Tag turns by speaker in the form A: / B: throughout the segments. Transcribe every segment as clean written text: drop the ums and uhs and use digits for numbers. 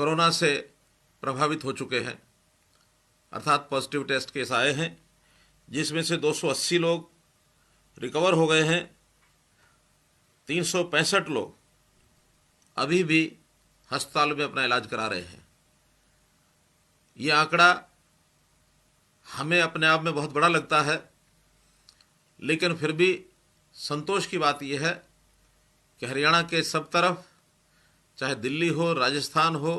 A: Corona से प्रभावित हो चुके हैं, अर्थात पॉजिटिव टेस्ट केस आए हैं, जिसमें से 280 लोग रिकवर हो गए हैं। 365 लोग अभी भी अस्पताल में अपना इलाज करा रहे हैं। ये आंकड़ा हमें अपने आप में बहुत बड़ा लगता है, लेकिन फिर भी संतोष की बात यह है कि हरियाणा के सब तरफ, चाहे दिल्ली हो, राजस्थान हो,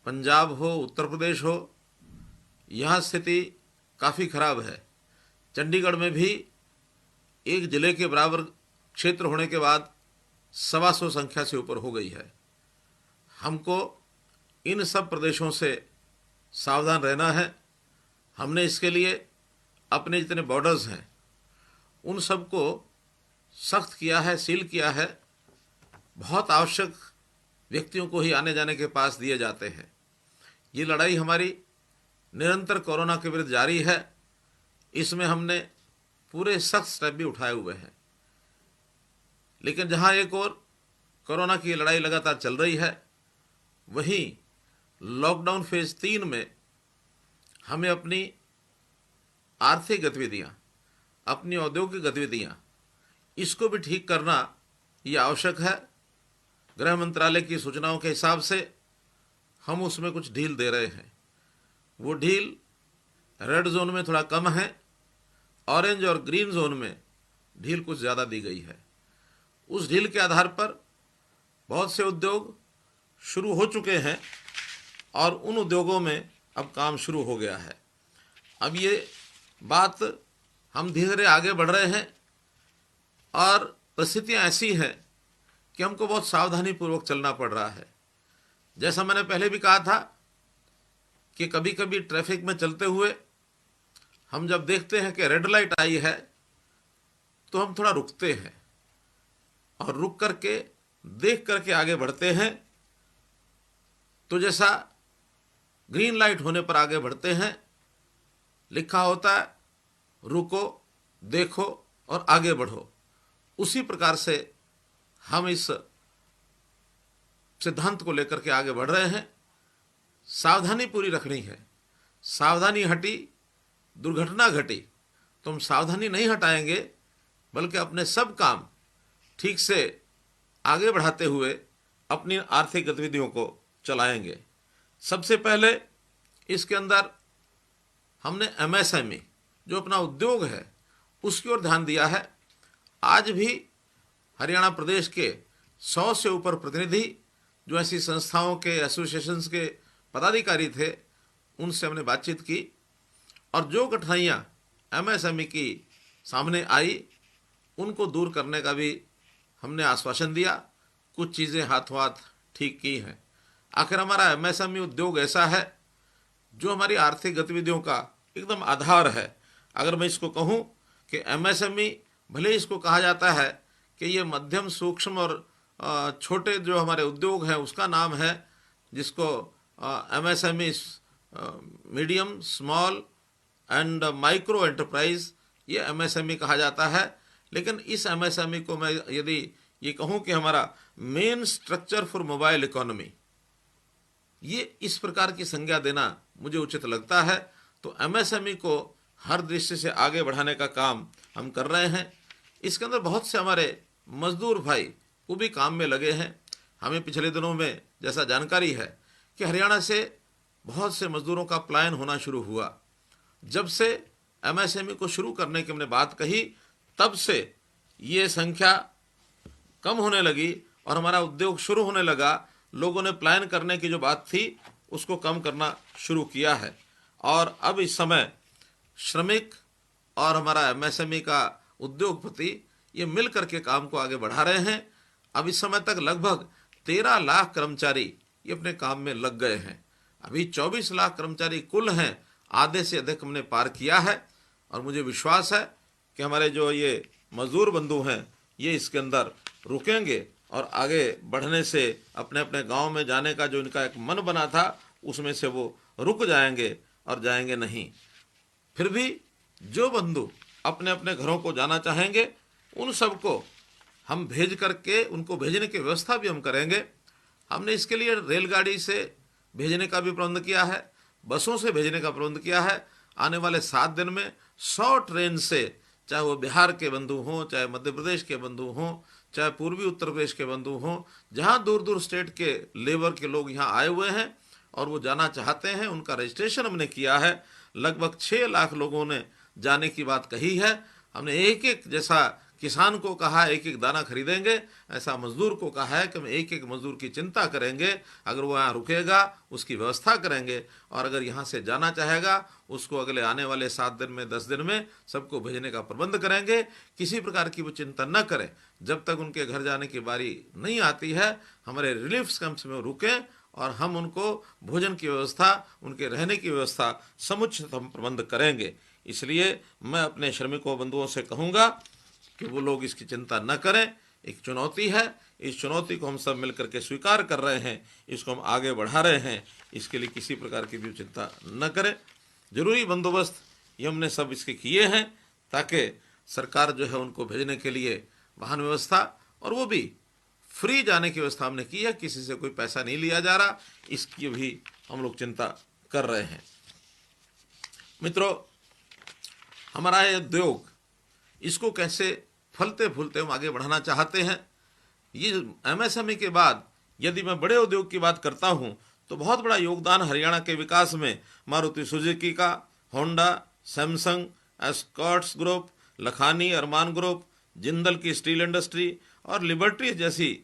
A: पंजाब हो, उत्तर प्रदेश हो, यहाँ स्थिति काफ़ी खराब है। चंडीगढ़ में भी एक जिले के बराबर क्षेत्र होने के बाद 125 संख्या से ऊपर हो गई है। हमको इन सब प्रदेशों से सावधान रहना है। हमने इसके लिए अपने जितने बॉर्डर्स हैं उन सबको सख्त किया है, सील किया है। बहुत आवश्यक व्यक्तियों को ही आने जाने के पास दिए जाते हैं। ये लड़ाई हमारी निरंतर कोरोना के विरुद्ध जारी है। इसमें हमने पूरे सख्त स्टेप भी उठाए हुए हैं, लेकिन जहां एक और कोरोना की लड़ाई लगातार चल रही है, वहीं लॉकडाउन फेज 3 में हमें अपनी आर्थिक गतिविधियां, अपनी औद्योगिक गतिविधियां, इसको भी ठीक करना ये आवश्यक है। गृह मंत्रालय की सूचनाओं के हिसाब से हम उसमें कुछ ढील दे रहे हैं। वो ढील रेड जोन में थोड़ा कम है, ऑरेंज और ग्रीन जोन में ढील कुछ ज़्यादा दी गई है। उस ढील के आधार पर बहुत से उद्योग शुरू हो चुके हैं और उन उद्योगों में अब काम शुरू हो गया है। अब ये बात हम धीरे धीरे आगे बढ़ रहे हैं और परिस्थितियाँ ऐसी हैं कि हमको बहुत सावधानी पूर्वक चलना पड़ रहा है। जैसा मैंने पहले भी कहा था कि कभी कभी ट्रैफिक में चलते हुए हम जब देखते हैं कि रेड लाइट आई है तो हम थोड़ा रुकते हैं और रुक करके देख करके आगे बढ़ते हैं। तो जैसा ग्रीन लाइट होने पर आगे बढ़ते हैं, लिखा होता है रुको, देखो और आगे बढ़ो, उसी प्रकार से हम इस सिद्धांत को लेकर के आगे बढ़ रहे हैं। सावधानी पूरी रखनी है। सावधानी हटी, दुर्घटना घटी। तो हम सावधानी नहीं हटाएंगे, बल्कि अपने सब काम ठीक से आगे बढ़ाते हुए अपनी आर्थिक गतिविधियों को चलाएंगे। सबसे पहले इसके अंदर हमने एमएसएमई, जो अपना उद्योग है, उसकी ओर ध्यान दिया है। आज भी हरियाणा प्रदेश के 100 से ऊपर प्रतिनिधि, जो ऐसी संस्थाओं के, एसोसिएशंस के पदाधिकारी थे, उनसे हमने बातचीत की और जो कठिनाइयाँ एमएसएमई की सामने आई, उनको दूर करने का भी हमने आश्वासन दिया। कुछ चीज़ें हाथों हाथ ठीक की हैं। आखिर हमारा एमएसएमई उद्योग ऐसा है जो हमारी आर्थिक गतिविधियों का एकदम आधार है। अगर मैं इसको कहूँ कि एमएसएमई, भले इसको कहा जाता है कि ये मध्यम, सूक्ष्म और छोटे जो हमारे उद्योग हैं उसका नाम है, जिसको MSME, medium, small and micro enterprise, ये एमएसएमई कहा जाता है। लेकिन इस एमएसएमई को मैं यदि ये कहूँ कि हमारा main structure for mobile economy, ये इस प्रकार की संज्ञा देना मुझे उचित लगता है। तो एमएसएमई को हर दृष्टि से आगे बढ़ाने का काम हम कर रहे हैं। इसके अंदर बहुत से हमारे मजदूर भाई वो भी काम में लगे हैं। हमें पिछले दिनों में जैसा जानकारी है कि हरियाणा से बहुत से मजदूरों का पलायन होना शुरू हुआ। जब से एमएसएमई को शुरू करने की हमने बात कही, तब से ये संख्या कम होने लगी और हमारा उद्योग शुरू होने लगा। लोगों ने प्लान करने की जो बात थी उसको कम करना शुरू किया है और अब इस समय श्रमिक और हमारा एमएसएमई का उद्योगपति ये मिल करके काम को आगे बढ़ा रहे हैं। अब इस समय तक लगभग 13 लाख कर्मचारी ये अपने काम में लग गए हैं। अभी 24 लाख कर्मचारी कुल हैं, आधे से अधिक हमने पार किया है और मुझे विश्वास है कि हमारे जो ये मजदूर बंधु हैं ये इसके अंदर रुकेंगे और आगे बढ़ने से, अपने अपने गांव में जाने का जो इनका एक मन बना था उसमें से वो रुक जाएंगे और जाएंगे नहीं। फिर भी जो बंधु अपने अपने घरों को जाना चाहेंगे उन सबको हम भेज करके, उनको भेजने की व्यवस्था भी हम करेंगे। हमने इसके लिए रेलगाड़ी से भेजने का भी प्रबंध किया है, बसों से भेजने का प्रबंध किया है। आने वाले 7 दिन में 100 ट्रेन से, चाहे वो बिहार के बंधु हों, चाहे मध्य प्रदेश के बंधु हों, चाहे पूर्वी उत्तर प्रदेश के बंधु हों, जहाँ दूर दूर स्टेट के लेबर के लोग यहाँ आए हुए हैं और वो जाना चाहते हैं, उनका रजिस्ट्रेशन हमने किया है। लगभग 6 लाख लोगों ने जाने की बात कही है। हमने एक एक, जैसा किसान को कहा एक एक दाना खरीदेंगे, ऐसा मजदूर को कहा है कि हम एक एक मजदूर की चिंता करेंगे। अगर वो यहाँ रुकेगा उसकी व्यवस्था करेंगे, और अगर यहाँ से जाना चाहेगा उसको अगले आने वाले 7 दिन में, 10 दिन में सबको भेजने का प्रबंध करेंगे। किसी प्रकार की वो चिंता न करें। जब तक उनके घर जाने की बारी नहीं आती है, हमारे रिलीफ कैंप्स में रुकें और हम उनको भोजन की व्यवस्था, उनके रहने की व्यवस्था समुचित हम प्रबंध करेंगे। इसलिए मैं अपने श्रमिकों बंधुओं से कहूँगा कि वो लोग इसकी चिंता न करें। एक चुनौती है, इस चुनौती को हम सब मिलकर के स्वीकार कर रहे हैं, इसको हम आगे बढ़ा रहे हैं। इसके लिए किसी प्रकार की भी चिंता न करें। जरूरी बंदोबस्त ये हमने सब इसके किए हैं, ताकि सरकार जो है उनको भेजने के लिए वाहन व्यवस्था, और वो भी फ्री जाने की व्यवस्था हमने की है, किसी से कोई पैसा नहीं लिया जा रहा, इसकी भी हम लोग चिंता कर रहे हैं। मित्रों, हमारा ये उद्योग, इसको कैसे फलते फूलते हम आगे बढ़ाना चाहते हैं। ये एमएसएमई के बाद यदि मैं बड़े उद्योग की बात करता हूं, तो बहुत बड़ा योगदान हरियाणा के विकास में मारुति सुजुकी का, Honda, Samsung, Escorts group, Lakhani Armaan group, Jindal की स्टील इंडस्ट्री और लिबर्टी जैसी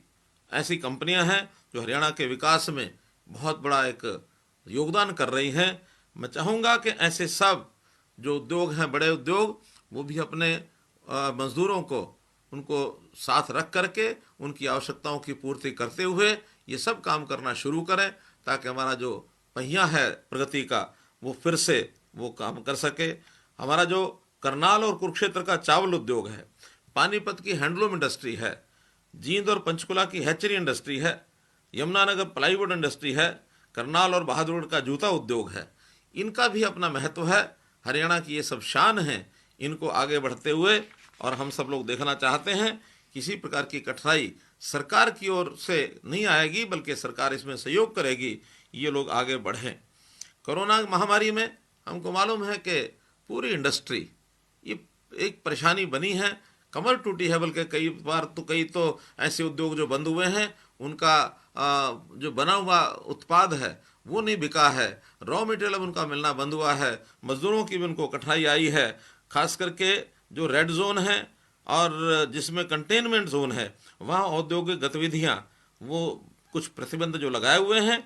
A: ऐसी कंपनियां हैं जो हरियाणा के विकास में बहुत बड़ा एक योगदान कर रही हैं। मैं चाहूँगा कि ऐसे सब जो उद्योग हैं, बड़े उद्योग, वो भी अपने मजदूरों को, उनको साथ रख करके उनकी आवश्यकताओं की पूर्ति करते हुए ये सब काम करना शुरू करें, ताकि हमारा जो पहिया है प्रगति का वो फिर से वो काम कर सके। हमारा जो करनाल और कुरुक्षेत्र का चावल उद्योग है, पानीपत की हैंडलूम इंडस्ट्री है, जींद और पंचकुला की हैचरी इंडस्ट्री है, यमुनानगर प्लाईवुड इंडस्ट्री है, करनाल और बहादुरगढ़ का जूता उद्योग है, इनका भी अपना महत्व है। हरियाणा की ये सब शान हैं, इनको आगे बढ़ते हुए, और हम सब लोग देखना चाहते हैं किसी प्रकार की कठिनाई सरकार की ओर से नहीं आएगी, बल्कि सरकार इसमें सहयोग करेगी, ये लोग आगे बढ़ें। कोरोना महामारी में हमको मालूम है कि पूरी इंडस्ट्री ये एक परेशानी बनी है, कमर टूटी है, बल्कि कई बार तो कई तो ऐसे उद्योग जो बंद हुए हैं, उनका जो बना हुआ उत्पाद है वो नहीं बिका है, रॉ मटेरियल उनका मिलना बंद हुआ है, मजदूरों की भी उनको कठिनाई आई है। खास करके जो रेड जोन है और जिसमें कंटेनमेंट जोन है, वहाँ औद्योगिक गतिविधियाँ वो कुछ प्रतिबंध जो लगाए हुए हैं,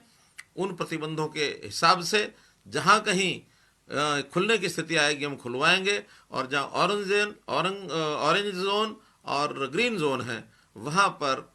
A: उन प्रतिबंधों के हिसाब से जहाँ कहीं खुलने की स्थिति आएगी हम खुलवाएंगे, और जहाँ ऑरेंज जोन और ग्रीन जोन है वहाँ पर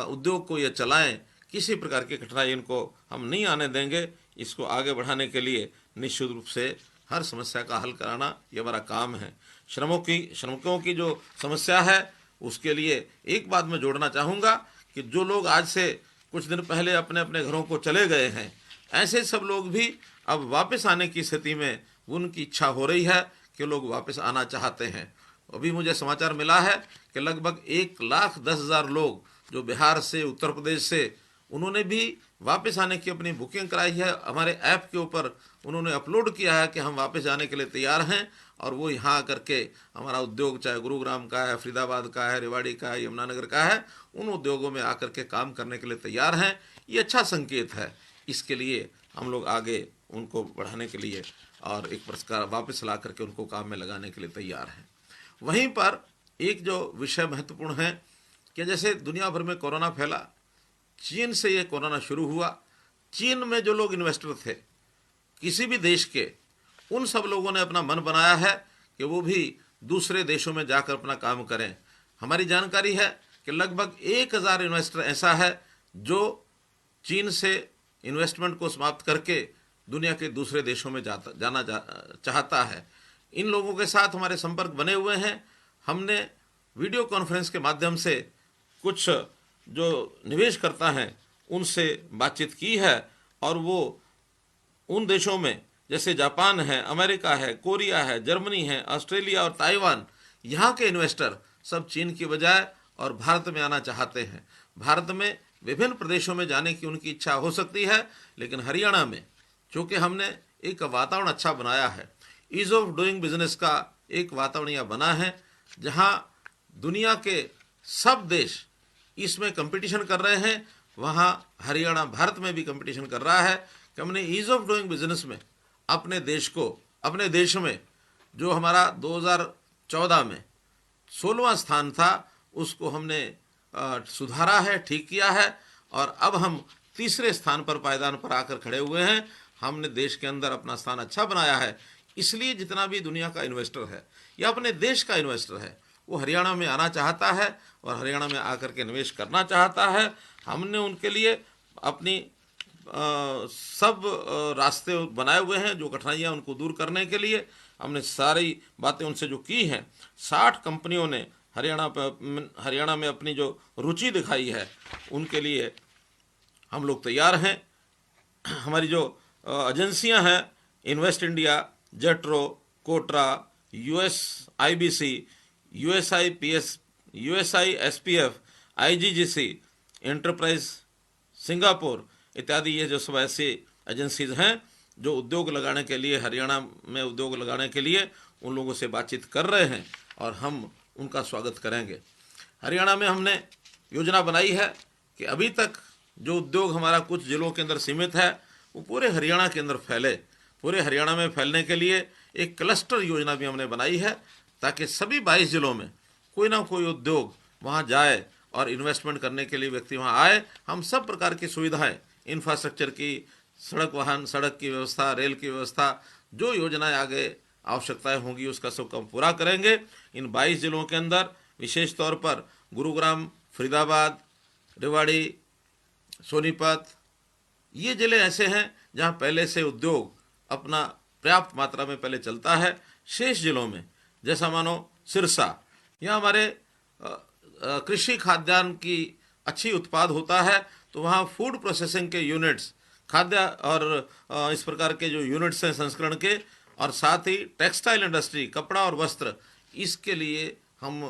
A: उद्योग को ये चलाएं। किसी प्रकार की कठिनाई इनको हम नहीं आने देंगे। इसको आगे बढ़ाने के लिए निश्चित रूप से हर समस्या का हल कराना ये हमारा काम है। श्रमिकों की जो समस्या है उसके लिए एक बात मैं जोड़ना चाहूँगा कि जो लोग आज से कुछ दिन पहले अपने अपने घरों को चले गए हैं, ऐसे सब लोग भी अब वापस आने की स्थिति में उनकी इच्छा हो रही है कि लोग वापस आना चाहते हैं। अभी मुझे समाचार मिला है कि लगभग 1,10,000 लोग जो बिहार से, उत्तर प्रदेश से, उन्होंने भी वापस आने की अपनी बुकिंग कराई है। हमारे ऐप के ऊपर उन्होंने अपलोड किया है कि हम वापस जाने के लिए तैयार हैं, और वो यहाँ आकर के हमारा उद्योग चाहे गुरुग्राम का है, फरीदाबाद का है, रेवाड़ी का है, यमुनानगर का है, उन उद्योगों में आकर के काम करने के लिए तैयार हैं। ये अच्छा संकेत है। इसके लिए हम लोग आगे उनको बढ़ाने के लिए और एक पुरस्कार वापस ला करके उनको काम में लगाने के लिए तैयार हैं। वहीं पर एक जो विषय महत्वपूर्ण है कि जैसे दुनिया भर में कोरोना फैला, चीन से ये कोरोना शुरू हुआ। चीन में जो लोग इन्वेस्टर थे किसी भी देश के, उन सब लोगों ने अपना मन बनाया है कि वो भी दूसरे देशों में जाकर अपना काम करें। हमारी जानकारी है कि लगभग 1,000 इन्वेस्टर ऐसा है जो चीन से इन्वेस्टमेंट को समाप्त करके दुनिया के दूसरे देशों में जाना चाहता है। इन लोगों के साथ हमारे संपर्क बने हुए हैं। हमने वीडियो कॉन्फ्रेंस के माध्यम से कुछ जो निवेशकर्ता हैं उनसे बातचीत की है, और वो उन देशों में जैसे जापान है, अमेरिका है, कोरिया है, जर्मनी है, ऑस्ट्रेलिया और ताइवान, यहाँ के इन्वेस्टर सब चीन की बजाय और भारत में आना चाहते हैं। भारत में विभिन्न प्रदेशों में जाने की उनकी इच्छा हो सकती है, लेकिन हरियाणा में चूँकि हमने एक वातावरण अच्छा बनाया है, ईज़ ऑफ डूइंग बिजनेस का एक वातावरण यह बना है जहाँ दुनिया के सब देश इसमें कंपटीशन कर रहे हैं, वहाँ हरियाणा भारत में भी कंपटीशन कर रहा है कि हमने ईज़ ऑफ डूइंग बिजनेस में अपने देश में जो हमारा 2014 में 16वां स्थान था उसको हमने सुधारा है, ठीक किया है, और अब हम तीसरे स्थान पर पायदान पर आकर खड़े हुए हैं। हमने देश के अंदर अपना स्थान अच्छा बनाया है, इसलिए जितना भी दुनिया का इन्वेस्टर है या अपने देश का इन्वेस्टर है वो हरियाणा में आना चाहता है और हरियाणा में आकर के निवेश करना चाहता है। हमने उनके लिए अपनी सब रास्ते बनाए हुए हैं, जो कठिनाइयाँ उनको दूर करने के लिए हमने सारी बातें उनसे जो की हैं। 60 कंपनियों ने हरियाणा में अपनी जो रुचि दिखाई है उनके लिए हम लोग तैयार हैं। हमारी जो एजेंसियां हैं, इन्वेस्ट इंडिया, जेट्रो, कोटरा, USIBC, USIPS, USISPF, IGGC, enterprise Singapore इत्यादि, ये जो सब ऐसी एजेंसीज हैं जो उद्योग लगाने के लिए, हरियाणा में उद्योग लगाने के लिए उन लोगों से बातचीत कर रहे हैं और हम उनका स्वागत करेंगे। हरियाणा में हमने योजना बनाई है कि अभी तक जो उद्योग हमारा कुछ जिलों के अंदर सीमित है वो पूरे हरियाणा के अंदर फैले। पूरे हरियाणा में फैलने के लिए एक क्लस्टर योजना भी हमने बनाई है ताकि सभी 22 जिलों में कोई ना कोई उद्योग वहाँ जाए और इन्वेस्टमेंट करने के लिए व्यक्ति वहाँ आए। हम सब प्रकार की सुविधाएं, इंफ्रास्ट्रक्चर की, सड़क की व्यवस्था, रेल की व्यवस्था, जो योजनाएं आगे आवश्यकताएं होंगी उसका सब काम पूरा करेंगे। इन 22 जिलों के अंदर विशेष तौर पर गुरुग्राम, फरीदाबाद, रेवाड़ी, सोनीपत, ये जिले ऐसे हैं जहाँ पहले से उद्योग अपना पर्याप्त मात्रा में पहले चलता है। शेष जिलों में जैसा मानो सिरसा, यहाँ हमारे कृषि खाद्यान्न की अच्छी उत्पाद होता है, तो वहाँ फूड प्रोसेसिंग के यूनिट्स, खाद्य और इस प्रकार के जो यूनिट्स हैं संस्करण के, और साथ ही टेक्सटाइल इंडस्ट्री, कपड़ा और वस्त्र, इसके लिए हम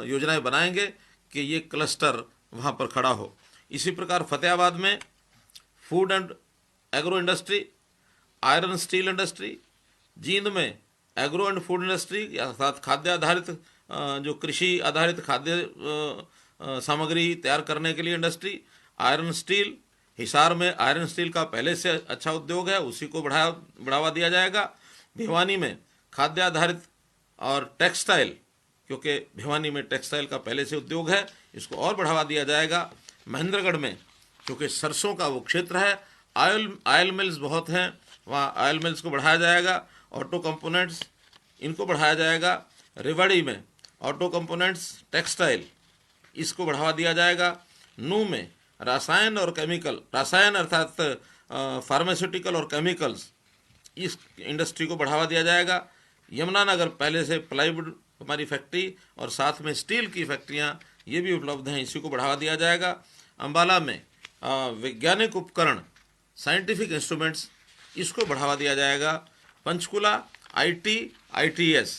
A: योजनाएं बनाएंगे कि ये क्लस्टर वहाँ पर खड़ा हो। इसी प्रकार फतेहाबाद में food and agro industry, iron steel industry, Jind में एग्रो एंड फूड इंडस्ट्री अर्थात खाद्य आधारित जो कृषि आधारित खाद्य सामग्री तैयार करने के लिए इंडस्ट्री, आयरन स्टील, हिसार में आयरन स्टील का पहले से अच्छा उद्योग है, उसी को बढ़ावा दिया जाएगा। भिवानी में खाद्य आधारित और टेक्सटाइल, क्योंकि भिवानी में टेक्सटाइल का पहले से उद्योग है, इसको और बढ़ावा दिया जाएगा। महेंद्रगढ़ में क्योंकि सरसों का वो क्षेत्र है, ऑयल मिल्स बहुत हैं, वहाँ ऑयल मिल्स को बढ़ाया जाएगा। ऑटो कंपोनेंट्स, इनको बढ़ाया जाएगा। रेवाड़ी में ऑटो कंपोनेंट्स, टेक्सटाइल, इसको बढ़ावा दिया जाएगा। नूह में रसायन अर्थात फार्मास्यूटिकल और केमिकल्स, इस इंडस्ट्री को बढ़ावा दिया जाएगा। यमुनानगर पहले से प्लाईवुड हमारी फैक्ट्री और साथ में स्टील की फैक्ट्रियाँ ये भी उपलब्ध हैं, इसी को बढ़ावा दिया जाएगा। अम्बाला में वैज्ञानिक उपकरण, साइंटिफिक इंस्ट्रूमेंट्स, इसको बढ़ावा दिया जाएगा। पंचकुला ITS,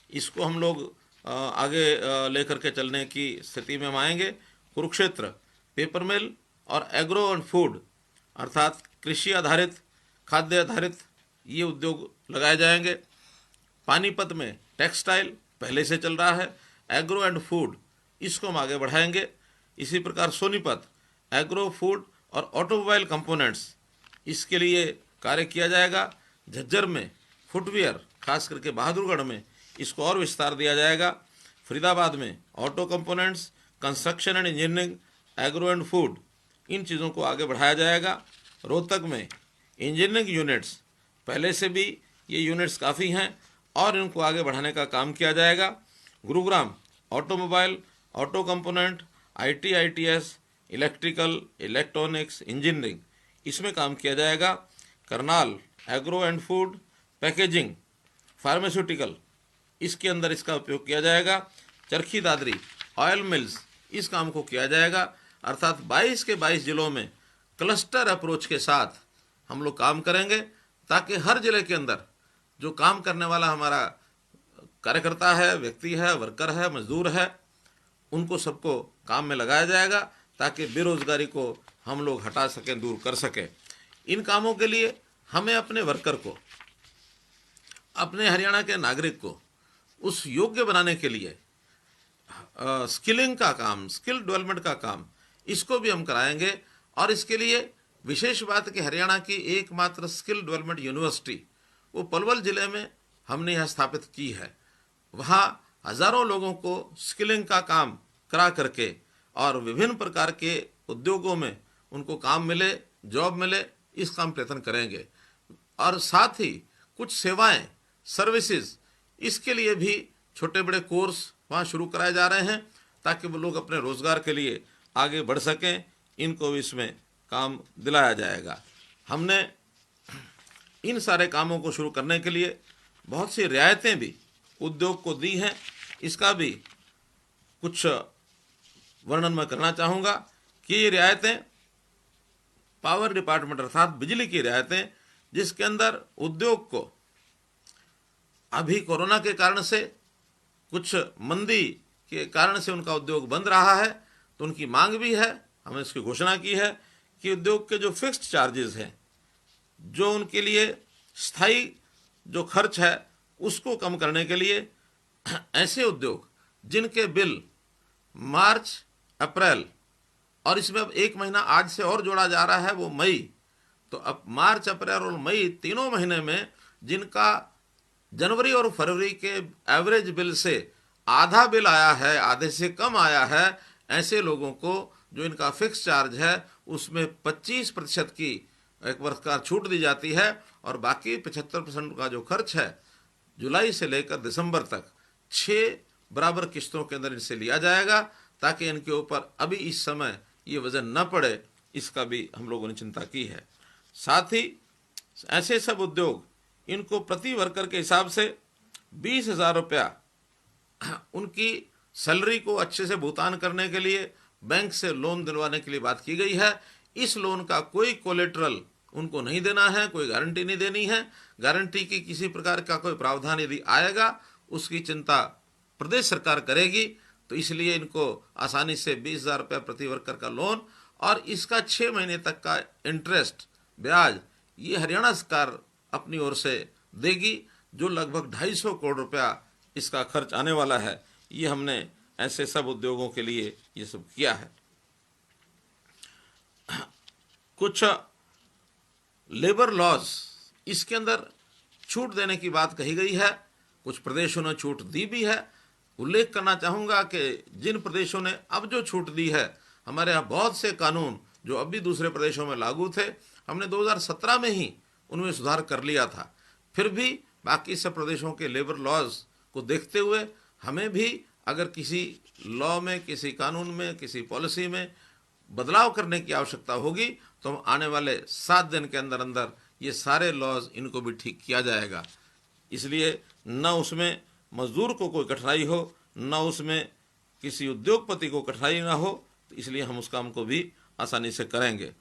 A: इसको हम लोग आगे लेकर के चलने की स्थिति में हम आएंगे। कुरुक्षेत्र पेपर मिल और एग्रो एंड फूड अर्थात कृषि आधारित, खाद्य आधारित ये उद्योग लगाए जाएंगे। पानीपत में टेक्सटाइल पहले से चल रहा है, एग्रो एंड फूड इसको हम आगे बढ़ाएंगे। इसी प्रकार सोनीपत एग्रो फूड और ऑटोमोबाइल कंपोनेंट्स, इसके लिए कार्य किया जाएगा। झज्जर में फुटवियर, खास करके बहादुरगढ़ में, इसको और विस्तार दिया जाएगा। फरीदाबाद में auto components, construction and engineering, agro and food, इन चीज़ों को आगे बढ़ाया जाएगा। रोहतक में इंजीनियरिंग यूनिट्स, पहले से भी ये यूनिट्स काफ़ी हैं और इनको आगे बढ़ाने का काम किया जाएगा। Gurugram automobile, auto component, ITS, electrical, electronics, engineering, इसमें काम किया जाएगा। Karnal agro and food, packaging, pharmaceutical, इसके अंदर इसका उपयोग किया जाएगा। चरखी दादरी ऑयल मिल्स, इस काम को किया जाएगा। अर्थात 22 के 22 जिलों में क्लस्टर अप्रोच के साथ हम लोग काम करेंगे ताकि हर जिले के अंदर जो काम करने वाला हमारा कार्यकर्ता है, व्यक्ति है, वर्कर है, मजदूर है, उनको सबको काम में लगाया जाएगा ताकि बेरोजगारी को हम लोग हटा सकें, दूर कर सकें। इन कामों के लिए हमें अपने वर्कर को, अपने हरियाणा के नागरिक को उस योग्य बनाने के लिए स्किलिंग का काम, स्किल डेवलपमेंट का काम, इसको भी हम कराएंगे। और इसके लिए विशेष बात कि हरियाणा की एकमात्र स्किल डेवलपमेंट यूनिवर्सिटी वो पलवल जिले में हमने यहाँ स्थापित की है। वहाँ हजारों लोगों को स्किलिंग का काम करा करके और विभिन्न प्रकार के उद्योगों में उनको काम मिले, जॉब मिले, इस काम प्रयत्न करेंगे। और साथ ही कुछ सेवाएं, सर्विसेज, इसके लिए भी छोटे बड़े कोर्स वहाँ शुरू कराए जा रहे हैं ताकि वो लोग अपने रोजगार के लिए आगे बढ़ सकें। इनको भी इसमें काम दिलाया जाएगा। हमने इन सारे कामों को शुरू करने के लिए बहुत सी रियायतें भी उद्योग को दी हैं। इसका भी कुछ वर्णन मैं करना चाहूँगा कि ये रियायतें पावर डिपार्टमेंट अर्थात बिजली की रियायतें, जिसके अंदर उद्योग को अभी कोरोना के कारण से, कुछ मंदी के कारण से उनका उद्योग बंद रहा है, तो उनकी मांग भी है, हमने इसकी घोषणा की है कि उद्योग के जो फिक्स्ड चार्जेस हैं, जो उनके लिए स्थायी जो खर्च है, उसको कम करने के लिए ऐसे उद्योग जिनके बिल मार्च, अप्रैल और इसमें अब एक महीना आज से और जोड़ा जा रहा है, वो मई, तो अब मार्च, अप्रैल और मई तीनों महीने में जिनका जनवरी और फरवरी के एवरेज बिल से आधा बिल आया है, आधे से कम आया है, ऐसे लोगों को जो इनका फिक्स चार्ज है उसमें 25% की एक वर्ष का छूट दी जाती है और बाकी 75% का जो खर्च है जुलाई से लेकर दिसंबर तक 6 बराबर किस्तों के अंदर इनसे लिया जाएगा ताकि इनके ऊपर अभी इस समय ये वजन न पड़े। इसका भी हम लोगों ने चिंता की है। साथ ही ऐसे सब उद्योग, इनको प्रति वर्कर के हिसाब से 20,000 रुपया उनकी सैलरी को अच्छे से भुगतान करने के लिए बैंक से लोन दिलवाने के लिए बात की गई है। इस लोन का कोई कोलेटरल उनको नहीं देना है, कोई गारंटी नहीं देनी है। गारंटी की किसी प्रकार का कोई प्रावधान यदि आएगा उसकी चिंता प्रदेश सरकार करेगी। तो इसलिए इनको आसानी से 20,000 रुपया प्रति वर्कर का लोन और इसका 6 महीने तक का इंटरेस्ट, ब्याज, ये हरियाणा सरकार अपनी ओर से देगी, जो लगभग 250 करोड़ रुपया इसका खर्च आने वाला है। ये हमने ऐसे सब उद्योगों के लिए ये सब किया है। कुछ लेबर लॉज, इसके अंदर छूट देने की बात कही गई है। कुछ प्रदेशों ने छूट दी भी है। उल्लेख करना चाहूँगा कि जिन प्रदेशों ने अब जो छूट दी है, हमारे यहाँ बहुत से कानून जो अब भी दूसरे प्रदेशों में लागू थे, हमने 2017 में ही उनमें सुधार कर लिया था। फिर भी बाकी सब प्रदेशों के लेबर लॉज को देखते हुए हमें भी अगर किसी लॉ में, किसी कानून में, किसी पॉलिसी में बदलाव करने की आवश्यकता होगी तो हम आने वाले 7 दिन के अंदर अंदर ये सारे लॉज, इनको भी ठीक किया जाएगा। इसलिए न उसमें मजदूर को कोई कठिनाई हो, न उसमें किसी उद्योगपति को कठिनाई ना हो, तो इसलिए हम उस काम को भी आसानी से करेंगे।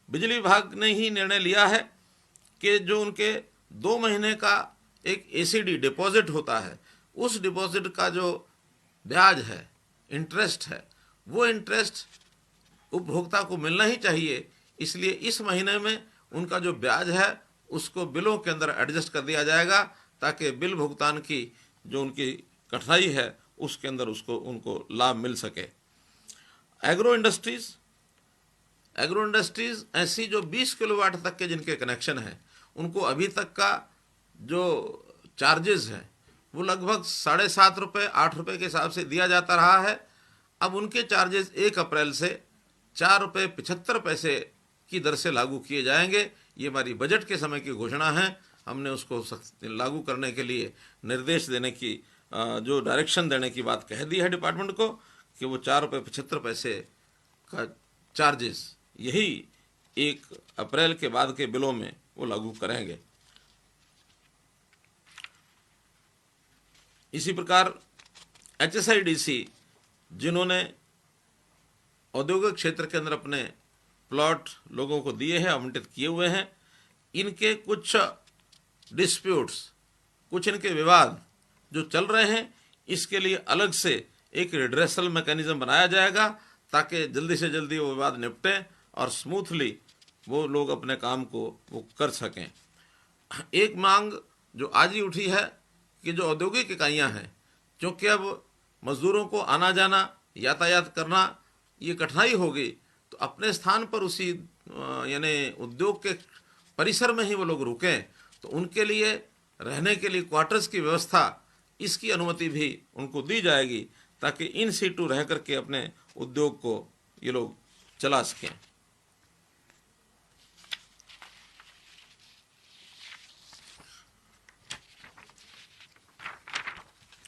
A: बिजली विभाग ने ही निर्णय लिया है कि जो उनके 2 महीने का एक एसीडी डिपॉजिट होता है, उस डिपॉजिट का जो ब्याज है, इंटरेस्ट है, वो इंटरेस्ट उपभोक्ता को मिलना ही चाहिए। इसलिए इस महीने में उनका जो ब्याज है उसको बिलों के अंदर एडजस्ट कर दिया जाएगा ताकि बिल भुगतान की जो उनकी कठिनाई है उसके अंदर उसको उनको लाभ मिल सके। एग्रो इंडस्ट्रीज ऐसी जो 20 किलोवाट तक के जिनके कनेक्शन हैं, उनको अभी तक का जो चार्जेस हैं वो लगभग 7.5 रुपये, 8 रुपये के हिसाब से दिया जाता रहा है। अब उनके चार्जेस 1 अप्रैल से 4 रुपये 75 पैसे की दर से लागू किए जाएंगे। ये हमारी बजट के समय की घोषणा है। हमने उसको लागू करने के लिए निर्देश देने की, जो डायरेक्शन देने की बात कह दी है डिपार्टमेंट को कि वो 4 रुपये 75 पैसे का चार्जेस यही 1 अप्रैल के बाद के बिलों में वो लागू करेंगे। इसी प्रकार HSIDC जिन्होंने औद्योगिक क्षेत्र के अंदर अपने प्लॉट लोगों को दिए हैं, आवंटित किए हुए हैं, इनके कुछ डिस्प्यूट्स, कुछ इनके विवाद जो चल रहे हैं, इसके लिए अलग से एक रिड्रेसल मैकेनिज्म बनाया जाएगा ताकि जल्दी से जल्दी वो विवाद निपटे और स्मूथली वो लोग अपने काम को वो कर सकें। एक मांग जो आज ही उठी है कि जो औद्योगिक इकाइयां हैं, क्योंकि अब मजदूरों को आना जाना यातायात करना ये कठिनाई होगी, तो अपने स्थान पर उसी यानी उद्योग के परिसर में ही वो लोग रुकें, तो उनके लिए रहने के लिए क्वार्टर्स की व्यवस्था, इसकी अनुमति भी उनको दी जाएगी ताकि इन सीटू रह करके अपने उद्योग को ये लोग चला सकें।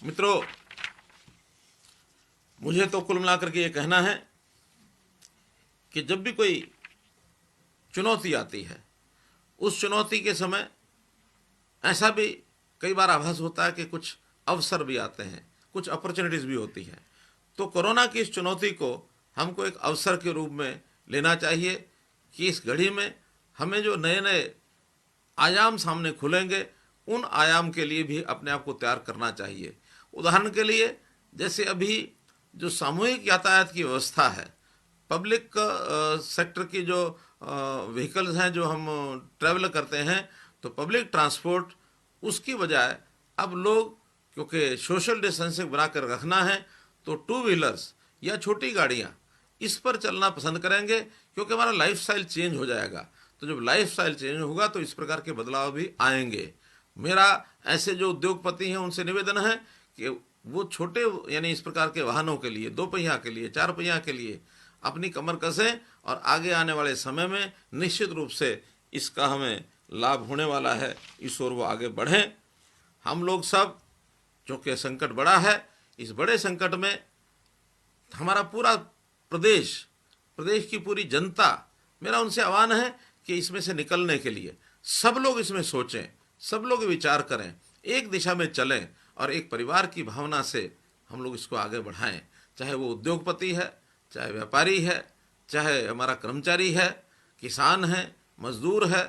A: मित्रों, मुझे तो कुल मिलाकर के ये कहना है कि जब भी कोई चुनौती आती है, उस चुनौती के समय ऐसा भी कई बार आभास होता है कि कुछ अवसर भी आते हैं, कुछ अपॉर्चुनिटीज भी होती हैं। तो कोरोना की इस चुनौती को हमको एक अवसर के रूप में लेना चाहिए कि इस घड़ी में हमें जो नए नए आयाम सामने खुलेंगे, उन आयाम के लिए भी अपने आप को तैयार करना चाहिए। उदाहरण के लिए, जैसे अभी जो सामूहिक यातायात की व्यवस्था है, पब्लिक सेक्टर की जो व्हीकल्स हैं जो हम ट्रैवल करते हैं, तो पब्लिक ट्रांसपोर्ट उसकी बजाय अब लोग, क्योंकि सोशल डिस्टेंसिंग बनाकर रखना है, तो टू व्हीलर्स या छोटी गाड़ियां इस पर चलना पसंद करेंगे, क्योंकि हमारा लाइफस्टाइल चेंज हो जाएगा। तो जब लाइफस्टाइल चेंज होगा तो इस प्रकार के बदलाव भी आएंगे। मेरा ऐसे जो उद्योगपति हैं उनसे निवेदन है कि वो छोटे यानी इस प्रकार के वाहनों के लिए, 2 पहिया के लिए, 4 पहिया के लिए अपनी कमर कसें और आगे आने वाले समय में निश्चित रूप से इसका हमें लाभ होने वाला है, इस ओर वो आगे बढ़ें। हम लोग सब, चूँकि संकट बड़ा है, इस बड़े संकट में हमारा पूरा प्रदेश की पूरी जनता, मेरा उनसे आह्वान है कि इसमें से निकलने के लिए सब लोग इसमें सोचें, सब लोग विचार करें, एक दिशा में चलें और एक परिवार की भावना से हम लोग इसको आगे बढ़ाएं। चाहे वो उद्योगपति है, चाहे व्यापारी है, चाहे हमारा कर्मचारी है, किसान है, मजदूर है,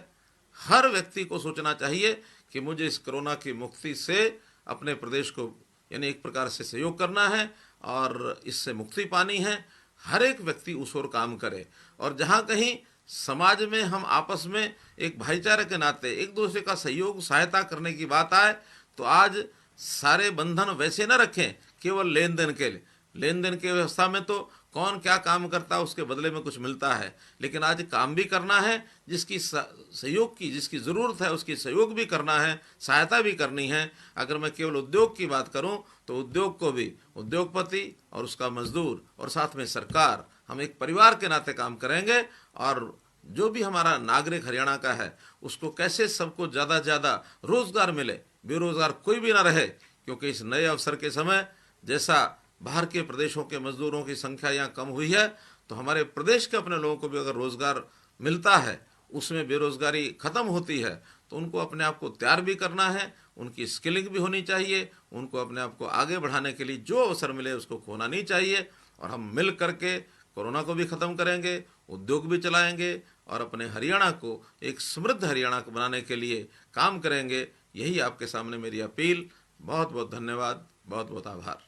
A: हर व्यक्ति को सोचना चाहिए कि मुझे इस कोरोना की मुक्ति से अपने प्रदेश को यानी एक प्रकार से सहयोग करना है और इससे मुक्ति पानी है। हर एक व्यक्ति उस ओर काम करे और जहाँ कहीं समाज में हम आपस में एक भाईचारे के नाते एक दूसरे का सहयोग सहायता करने की बात आए, तो आज सारे बंधन वैसे न रखें केवल लेन देन के व्यवस्था में तो कौन क्या काम करता है उसके बदले में कुछ मिलता है, लेकिन आज काम भी करना है, जिसकी सहयोग की जिसकी ज़रूरत है उसकी सहयोग भी करना है, सहायता भी करनी है। अगर मैं केवल उद्योग की बात करूं तो उद्योग को भी उद्योगपति और उसका मजदूर और साथ में सरकार, हम एक परिवार के नाते काम करेंगे और जो भी हमारा नागरिक हरियाणा का है उसको कैसे सबको ज़्यादा से ज़्यादा रोज़गार मिले, बेरोज़गार कोई भी ना रहे। क्योंकि इस नए अवसर के समय जैसा बाहर के प्रदेशों के मजदूरों की संख्या यहाँ कम हुई है, तो हमारे प्रदेश के अपने लोगों को भी अगर रोज़गार मिलता है, उसमें बेरोज़गारी ख़त्म होती है, तो उनको अपने आप को तैयार भी करना है, उनकी स्किलिंग भी होनी चाहिए, उनको अपने आप को आगे बढ़ाने के लिए जो अवसर मिले उसको खोना नहीं चाहिए। और हम मिल करके कोरोना को भी ख़त्म करेंगे, उद्योग भी चलाएंगे और अपने हरियाणा को एक समृद्ध हरियाणा को बनाने के लिए काम करेंगे। यही आपके सामने मेरी अपील। बहुत बहुत धन्यवाद, बहुत बहुत आभार।